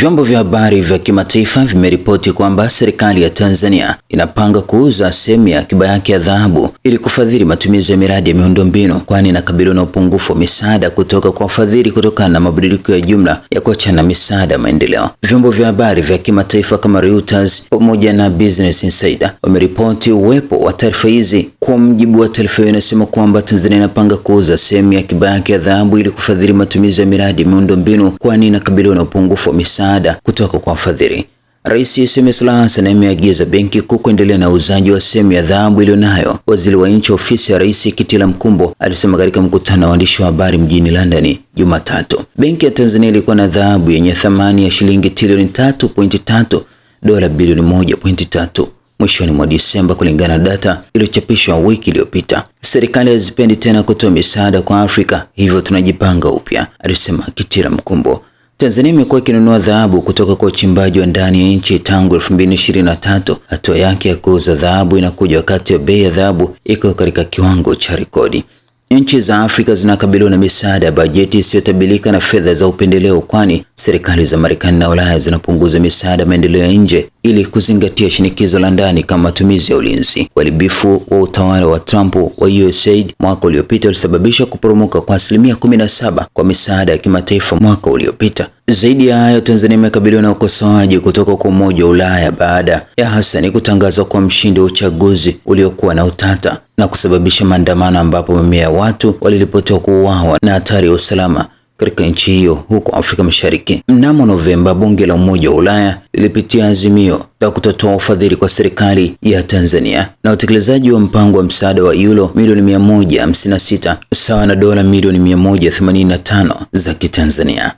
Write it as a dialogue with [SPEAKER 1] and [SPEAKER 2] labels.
[SPEAKER 1] Vyombo vya habari vya kimataifa vimeripoti kwamba serikali ya Tanzania inapanga kuuza sehemu ya akiba yake ya dhahabu ili kufadhili matumizi ya miradi ya miundombinu, kwani inakabiliwa na upungufu wa misaada kutoka kwa wafadhili kutokana na mabadiliko ya jumla ya kuachana misaada ya maendeleo. Vyombo vya habari vya kimataifa kama Reuters pamoja na Business Insider wameripoti uwepo wa taarifa hizi. Kwa mujibu wa taarifa hiyo, inasema kwamba Tanzania inapanga kuuza sehemu ya akiba yake ya dhahabu ili kufadhili matumizi ya miradi ya miundombinu, kwani inakabiliwa na upungufu wa misaada kutoka kwa wafadhili. Rais Samia Suluhu Hassan ameagiza Benki Kuu kuendelea na uuzaji wa sehemu ya dhahabu iliyonayo. Waziri wa Nchi Ofisi ya Rais Kitila Mkumbo alisema katika mkutano wa waandishi wa habari mjini London Jumatatu. Benki ya Tanzania ilikuwa na dhahabu yenye thamani ya shilingi trilioni 3.3, dola bilioni 1.3 mwishoni mwa Disemba, kulingana na data iliyochapishwa wiki iliyopita. Serikali hazipendi tena kutoa misaada kwa Afrika, hivyo tunajipanga upya, alisema Kitila Mkumbo. Tanzania imekuwa ikinunua dhahabu kutoka kwa uchimbaji wa ndani ya nchi tangu 2023. Hatua yake ya kuuza dhahabu inakuja wakati bei ya dhahabu iko katika kiwango cha rekodi. Nchi za Afrika zinakabiliwa na misaada ya bajeti isiyotabilika na fedha za upendeleo, kwani serikali za Marekani na Ulaya zinapunguza misaada maendeleo ya nje ili kuzingatia shinikizo la ndani kama matumizi ya ulinzi. Uharibifu wa utawala wa Trump wa USAID mwaka uliopita ulisababisha kuporomoka kwa 17% kwa misaada ya kimataifa mwaka uliopita. Zaidi ya hayo, Tanzania imekabiliwa na ukosoaji kutoka kwa Umoja wa Ulaya baada ya Hassan kutangaza kuwa mshindi wa uchaguzi uliokuwa na utata na kusababisha maandamano ambapo mamia ya watu waliripotiwa kuuawa na hatari ya usalama katika nchi hiyo huko Afrika Mashariki. Mnamo Novemba, bunge la Umoja wa Ulaya lilipitia azimio la kutotoa ufadhili kwa serikali ya Tanzania na utekelezaji wa mpango wa msaada wa euro milioni 156 sawa na dola milioni 185 za Kitanzania.